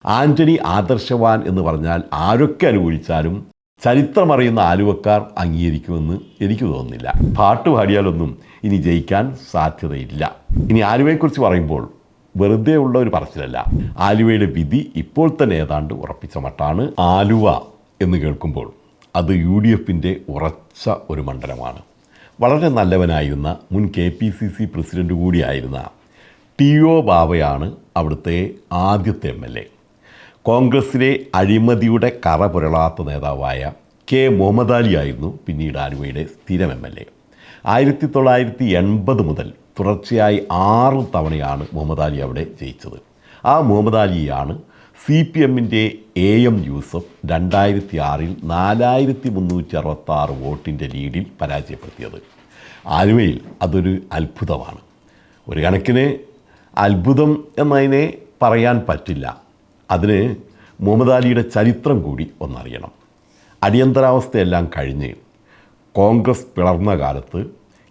ആന്റണി ആദർശവാൻ എന്ന് പറഞ്ഞാൽ ആരൊക്കെ അനുകൂലിച്ചാലും ചരിത്രമറിയുന്ന ആലുവക്കാർ അംഗീകരിക്കുമെന്ന് എനിക്ക് തോന്നുന്നില്ല. പാട്ട് പാടിയാലൊന്നും ഇനി ജയിക്കാൻ സാധ്യതയില്ല. ഇനി ആലുവയെക്കുറിച്ച് പറയുമ്പോൾ വെറുതെ ഉള്ള ഒരു പറച്ചിലല്ല. ആലുവയുടെ വിധി ഇപ്പോൾ തന്നെ ഏതാണ്ട് ഉറപ്പിച്ച മട്ടാണ്. ആലുവ എന്ന് കേൾക്കുമ്പോൾ അത് UDFൻ്റെ ഉറച്ച ഒരു മണ്ഡലമാണ്. വളരെ നല്ലവനായിരുന്ന മുൻ KPCC പ്രസിഡന്റ് കൂടിയായിരുന്ന TO ബാവയാണ് അവിടുത്തെ ആദ്യത്തെ MLA. കോൺഗ്രസിലെ അഴിമതിയുടെ കറ പുരളാത്ത നേതാവായ K മുഹമ്മദ് അലി ആയിരുന്നു പിന്നീട് ആലുവയുടെ സ്ഥിരം MLA. 1980 മുതൽ തുടർച്ചയായി 6 തവണയാണ് മുഹമ്മദ് അലി അവിടെ ജയിച്ചത്. ആ മുഹമ്മദ് അലിയാണ് CPMൻ്റെ AM യൂസഫ് 2006 4366 വോട്ടിൻ്റെ ലീഡിൽ പരാജയപ്പെടുത്തിയത്. ആലുവയിൽ അതൊരു അത്ഭുതമാണ്. ഒരു കണക്കിന് അത്ഭുതം എന്നതിനെ പറയാൻ പറ്റില്ല. അതിന് മുഹമ്മദ് അലിയുടെ ചരിത്രം കൂടി ഒന്നറിയണം. അടിയന്തരാവസ്ഥയെല്ലാം കഴിഞ്ഞ് കോൺഗ്രസ് പിളർന്ന കാലത്ത്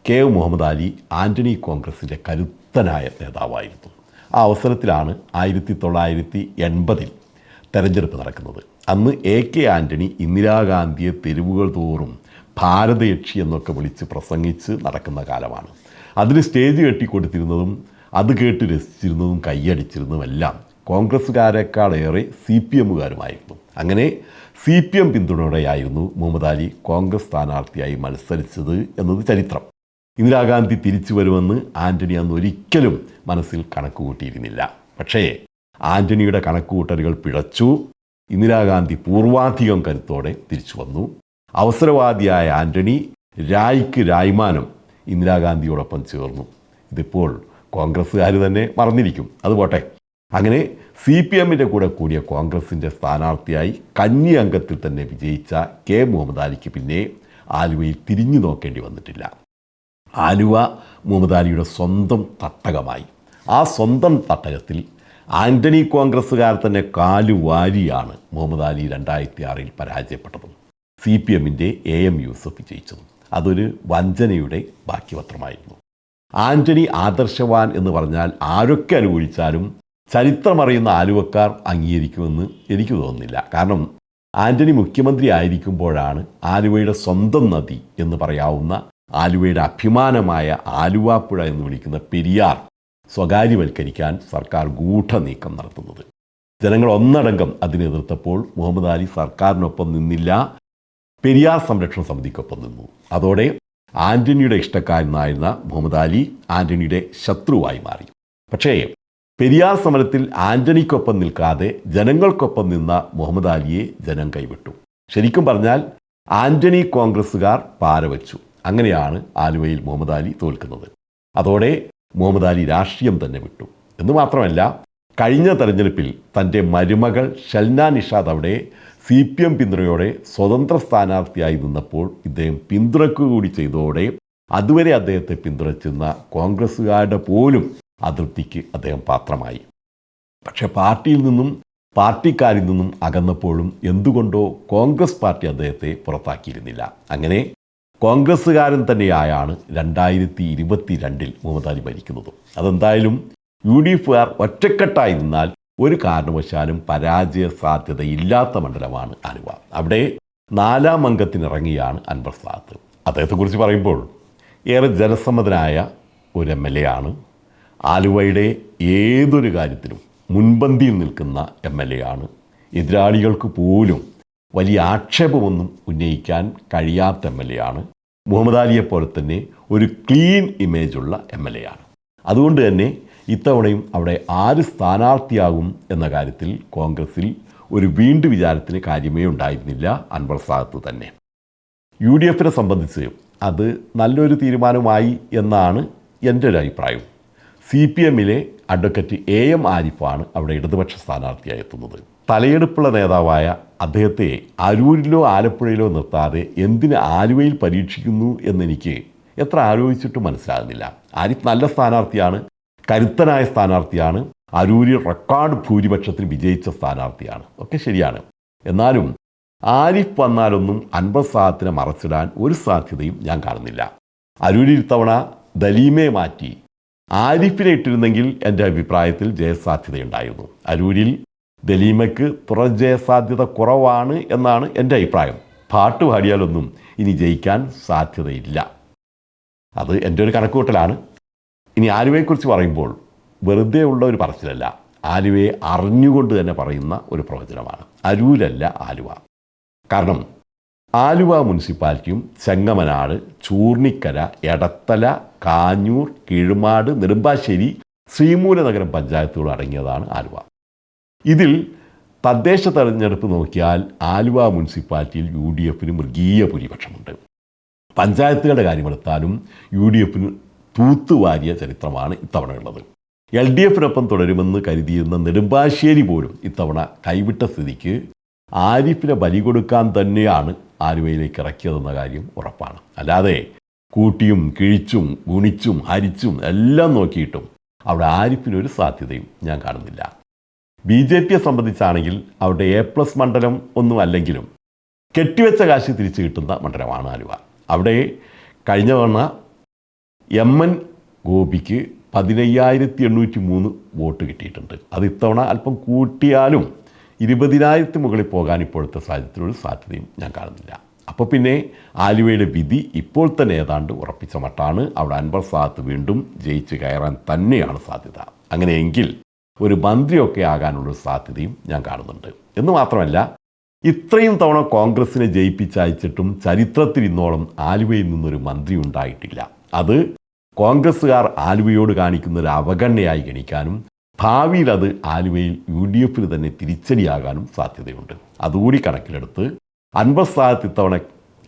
K മുഹമ്മദ് അലി ആന്റണി കോൺഗ്രസിൻ്റെ കരുത്തനായ നേതാവായിരുന്നു. ആ അവസരത്തിലാണ് 1980 തെരഞ്ഞെടുപ്പ് നടക്കുന്നത്. അന്ന് AK ആന്റണി ഇന്ദിരാഗാന്ധിയെ തെരുവുകൾ തോറും ഭാരതയക്ഷി എന്നൊക്കെ വിളിച്ച് പ്രസംഗിച്ച് നടക്കുന്ന കാലമാണ്. അതിന് സ്റ്റേജ് കെട്ടിക്കൊടുത്തിരുന്നതും അത് കേട്ട് രസിച്ചിരുന്നതും കൈയടിച്ചിരുന്നതുമെല്ലാം കോൺഗ്രസ്സുകാരെക്കാളേറെ CPMകാരുമായിരുന്നു. അങ്ങനെ CPM പിന്തുണയോടെയായിരുന്നു മുഹമ്മദ് അലി കോൺഗ്രസ് സ്ഥാനാർത്ഥിയായി മത്സരിച്ചത് എന്നത് ചരിത്രം. ഇന്ദിരാഗാന്ധി തിരിച്ചു വരുമെന്ന് ആന്റണി അന്ന് ഒരിക്കലും മനസ്സിൽ കണക്കുകൂട്ടിയിരുന്നില്ല. പക്ഷേ ആന്റണിയുടെ കണക്കുകൂട്ടലുകൾ പിഴച്ചു. ഇന്ദിരാഗാന്ധി പൂർവാധികം കരുത്തോടെ തിരിച്ചു വന്നു. അവസരവാദിയായ ആന്റണി രായ്ക്ക് രായ്മാനം ഇന്ദിരാഗാന്ധിയോടൊപ്പം ചേർന്നു. ഇതിപ്പോൾ കോൺഗ്രസ്സുകാർ തന്നെ മറന്നിരിക്കും. അതുപോട്ടെ. അങ്ങനെ CPMൻ്റെ കൂടെ കൂടിയ കോൺഗ്രസിൻ്റെ സ്ഥാനാർത്ഥിയായി കന്നി അംഗത്തിൽ തന്നെ വിജയിച്ച K മുഹമ്മദ് അലിക്ക് പിന്നെ ആലുവയിൽ തിരിഞ്ഞു നോക്കേണ്ടി വന്നിട്ടില്ല. ആലുവ മുഹമ്മദ് അലിയുടെ സ്വന്തം തട്ടകമായി. ആ സ്വന്തം തട്ടകത്തിൽ ആന്റണി കോൺഗ്രസ്സുകാർ തന്നെ കാലുവാരിയാണ് മുഹമ്മദ് അലി 2006 പരാജയപ്പെട്ടതും CPMൻ്റെ AM യൂസഫ് വിജയിച്ചതും. അതൊരു വഞ്ചനയുടെ ബാക്കിപത്രമായിരുന്നു. ആന്റണി ആദർശവാൻ എന്ന് പറഞ്ഞാൽ ആരൊക്കെ അനുകൂലിച്ചാലും ചരിത്രമറിയുന്ന ആലുവക്കാർ അംഗീകരിക്കുമെന്ന് എനിക്ക് തോന്നുന്നില്ല. കാരണം ആന്റണി മുഖ്യമന്ത്രി ആയിരിക്കുമ്പോഴാണ് ആലുവയുടെ സ്വന്തം നദി എന്ന് പറയാവുന്ന ആലുവയുടെ അഭിമാനമായ ആലുവാപ്പുഴ എന്ന് വിളിക്കുന്ന പെരിയാർ സ്വകാര്യവൽക്കരിക്കാൻ സർക്കാർ ഗൂഢനീക്കം നടത്തുന്നത്. ജനങ്ങൾ ഒന്നടങ്കം അതിനെ എതിർത്തപ്പോൾ മുഹമ്മദ് അലി സർക്കാരിനൊപ്പം നിന്നില്ല, പെരിയാർ സംരക്ഷണ സമിതിക്കൊപ്പം നിന്നു. അതോടെ ആന്റണിയുടെ ഇഷ്ടക്കാരനായിരുന്ന മുഹമ്മദ് അലി ആന്റണിയുടെ ശത്രുവായി മാറി. പക്ഷേ പെരിയാർ സമരത്തിൽ ആന്റണിക്കൊപ്പം നിൽക്കാതെ ജനങ്ങൾക്കൊപ്പം നിന്ന മുഹമ്മദ് അലിയെ ജനം കൈവിട്ടു. ശരിക്കും പറഞ്ഞാൽ ആന്റണി കോൺഗ്രസ്സുകാർ പാരവച്ചു. അങ്ങനെയാണ് ആലുവയിൽ മുഹമ്മദ് അലി തോൽക്കുന്നത്. അതോടെ മുഹമ്മദ് അലി രാഷ്ട്രീയം തന്നെ വിട്ടു. എന്ന് മാത്രമല്ല, കഴിഞ്ഞ തെരഞ്ഞെടുപ്പിൽ തൻ്റെ മരുമകൾ ഷൽന നിഷാദ് അവിടെ CPM പിന്തുണയോടെ സ്വതന്ത്ര സ്ഥാനാർത്ഥിയായി നിന്നപ്പോൾ ഇദ്ദേഹം പിന്തുണയ്ക്കുകൂടി ചെയ്തതോടെ അതുവരെ അദ്ദേഹത്തെ പിന്തുണച്ചിരുന്ന കോൺഗ്രസ്സുകാരുടെ പോലും അതൃപ്തിക്ക് അദ്ദേഹം പാത്രമായി. പക്ഷേ പാർട്ടിയിൽ നിന്നും പാർട്ടിക്കാരിൽ നിന്നും അകന്നപ്പോഴും എന്തുകൊണ്ടോ കോൺഗ്രസ് പാർട്ടി അദ്ദേഹത്തെ പുറത്താക്കിയിരുന്നില്ല. അങ്ങനെ കോൺഗ്രസ്സുകാരൻ തന്നെയായാണ് 2022 മുഹമ്മദ് അലി ഭരിക്കുന്നത്. അതെന്തായാലും UDFകാർ ഒറ്റക്കെട്ടായി നിന്നാൽ ഒരു കാരണവശാലും പരാജയ സാധ്യതയില്ലാത്ത മണ്ഡലമാണ് ആലുവ. അവിടെ 4ാം അംഗത്തിനിറങ്ങിയാണ് അൻവർ സാദത്ത്. അദ്ദേഹത്തെക്കുറിച്ച് പറയുമ്പോൾ ഏറെ ജനസമ്മതനായ ഒരു MLA ആണ്. ആലുവയുടെ ഏതൊരു കാര്യത്തിലും മുൻപന്തിയിൽ നിൽക്കുന്ന MLA ആണ്. എതിരാളികൾക്ക് പോലും വലിയ ആക്ഷേപമൊന്നും ഉന്നയിക്കാൻ കഴിയാത്ത MLA ആണ്. മുഹമ്മദ് അലിയെപ്പോലെ തന്നെ ഒരു ക്ലീൻ ഇമേജുള്ള MLA ആണ്. അതുകൊണ്ട് തന്നെ ഇത്തവണയും അവിടെ ആര് സ്ഥാനാർത്ഥിയാകും എന്ന കാര്യത്തിൽ കോൺഗ്രസിൽ ഒരു വീണ്ടും വിചാരത്തിന് കാര്യമേ ഉണ്ടായിരുന്നില്ല. അൻവർ സാദത്ത് തന്നെ. UDFനെ സംബന്ധിച്ച് അത് നല്ലൊരു തീരുമാനമായി എന്നാണ് എൻ്റെ ഒരു അഭിപ്രായം. CPMലെ അഡ്വക്കേറ്റ് AM ആരിഫാണ് അവിടെ ഇടതുപക്ഷ സ്ഥാനാർത്ഥിയായി എത്തുന്നത്. തലയെടുപ്പുള്ള നേതാവായ അദ്ദേഹത്തെ അരൂരിലോ ആലപ്പുഴയിലോ നിർത്താതെ എന്തിന് ആലുവയിൽ പരീക്ഷിക്കുന്നു എന്നെനിക്ക് എത്ര ആലോചിച്ചിട്ടും മനസ്സിലാകുന്നില്ല. ആരിഫ് നല്ല സ്ഥാനാർത്ഥിയാണ്, കരുത്തനായ സ്ഥാനാർത്ഥിയാണ്, അരൂരിൽ റെക്കോർഡ് ഭൂരിപക്ഷത്തിൽ വിജയിച്ച സ്ഥാനാർത്ഥിയാണ്. ഒക്കെ ശരിയാണ്. എന്നാലും ആരിഫ് വന്നാലൊന്നും അൻവർ സാദത്തിനെ മറച്ചിടാൻ ഒരു സാധ്യതയും ഞാൻ കാണുന്നില്ല. അരൂരിൽ ഇത്തവണ ദലീമയെ മാറ്റി ആരിഫിനെ ഇട്ടിരുന്നെങ്കിൽ എൻ്റെ അഭിപ്രായത്തിൽ ജയസാധ്യതയുണ്ടായിരുന്നു. അരൂരിൽ ദലീമയ്ക്ക് തുടർജയ സാധ്യത കുറവാണ് എന്നാണ് എൻ്റെ അഭിപ്രായം. പാട്ട് പാടിയാലൊന്നും ഇനി ജയിക്കാൻ സാധ്യതയില്ല. അത് എൻ്റെ ഒരു കണക്കുകൂട്ടലാണ്. ഇനി ആലുവയെക്കുറിച്ച് പറയുമ്പോൾ വെറുതെ ഉള്ള ഒരു പറച്ചിലല്ല, ആലുവയെ അറിഞ്ഞുകൊണ്ട് തന്നെ പറയുന്ന ഒരു പ്രവചനമാണ്. അരൂരല്ല ആലുവ. കാരണം ആലുവ മുനിസിപ്പാലിറ്റിയും ചെങ്ങമനാട്, ചൂർണിക്കര, എടത്തല, കാഞ്ഞൂർ, കിഴുമാട്, നെടുമ്പാശ്ശേരി, ശ്രീമൂലനഗരം പഞ്ചായത്തുകൾ അടങ്ങിയതാണ് ആലുവ. ഇതിൽ തദ്ദേശ തെരഞ്ഞെടുപ്പ് നോക്കിയാൽ ആലുവ മുനിസിപ്പാലിറ്റിയിൽ UDFന് മൃഗീയ ഭൂരിപക്ഷമുണ്ട്. പഞ്ചായത്തുകളുടെ കാര്യമെടുത്താലും UDFന് തൂത്തുവാരിയ ചരിത്രമാണ് ഇത്തവണയുള്ളത്. LDFനൊപ്പം തുടരുമെന്ന് കരുതിയിരുന്ന നെടുമ്പാശ്ശേരി പോലും ഇത്തവണ കൈവിട്ട സ്ഥിതിക്ക് ആരിഫിനെ ബലി കൊടുക്കാൻ തന്നെയാണ് ആലുവയിലേക്ക് ഇറക്കിയതെന്ന കാര്യം ഉറപ്പാണ്. അല്ലാതെ കൂട്ടിയും കിഴിച്ചും ഗുണിച്ചും ഹരിച്ചും എല്ലാം നോക്കിയിട്ടും അവിടെ ആരിഫിനൊരു സാധ്യതയും ഞാൻ കാണുന്നില്ല. BJPയെ സംബന്ധിച്ചാണെങ്കിൽ അവരുടെ A+ മണ്ഡലം ഒന്നും അല്ലെങ്കിലും കെട്ടിവെച്ച കാശ് തിരിച്ചു കിട്ടുന്ന മണ്ഡലമാണ് ആലുവ. അവിടെ കഴിഞ്ഞ തവണ MN ഗോപിക്ക് 15,803 വോട്ട് കിട്ടിയിട്ടുണ്ട്. അത് ഇത്തവണ അല്പം കൂട്ടിയാലും 20,000 മുകളിൽ പോകാൻ ഇപ്പോഴത്തെ സാഹചര്യത്തിലൊരു സാധ്യതയും ഞാൻ കാണുന്നില്ല. അപ്പോൾ പിന്നെ ആലുവയുടെ വിധി ഇപ്പോൾ തന്നെ ഏതാണ്ട് ഉറപ്പിച്ച മട്ടാണ്. അവിടെ അൻവർ സാദത്ത് വീണ്ടും ജയിച്ച് കയറാൻ തന്നെയാണ് സാധ്യത. അങ്ങനെയെങ്കിൽ ഒരു മന്ത്രിയൊക്കെ ആകാനുള്ള സാധ്യതയും ഞാൻ കാണുന്നുണ്ട്. എന്ന് മാത്രമല്ല, ഇത്രയും തവണ കോൺഗ്രസിനെ ജയിപ്പിച്ചയച്ചിട്ടും ചരിത്രത്തിൽ ഇന്നോളം ആലുവയിൽ നിന്നൊരു മന്ത്രി ഉണ്ടായിട്ടില്ല. അത് കോൺഗ്രസ്സുകാർ ആലുവയോട് കാണിക്കുന്ന ഒരു അവഗണനയായി ഗണിക്കാനും ഭാവിയിൽ അത് ആലുവയിൽ UDFന് തന്നെ തിരിച്ചടിയാകാനും സാധ്യതയുണ്ട്. അതുകൂടി കണക്കിലെടുത്ത് അൻവർ സാദത്ത് ഇത്തവണ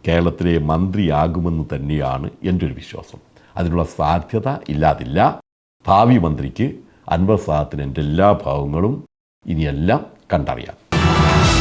കേരളത്തിലെ മന്ത്രിയാകുമെന്ന് തന്നെയാണ് എൻ്റെ ഒരു വിശ്വാസം. അതിനുള്ള സാധ്യത ഇല്ലാതില്ല. ഭാവി മന്ത്രിക്ക് അൻവർ സാദത്തിന് എൻ്റെ എല്ലാ ഭാവങ്ങളും ഇനിയെല്ലാം കണ്ടറിയാം.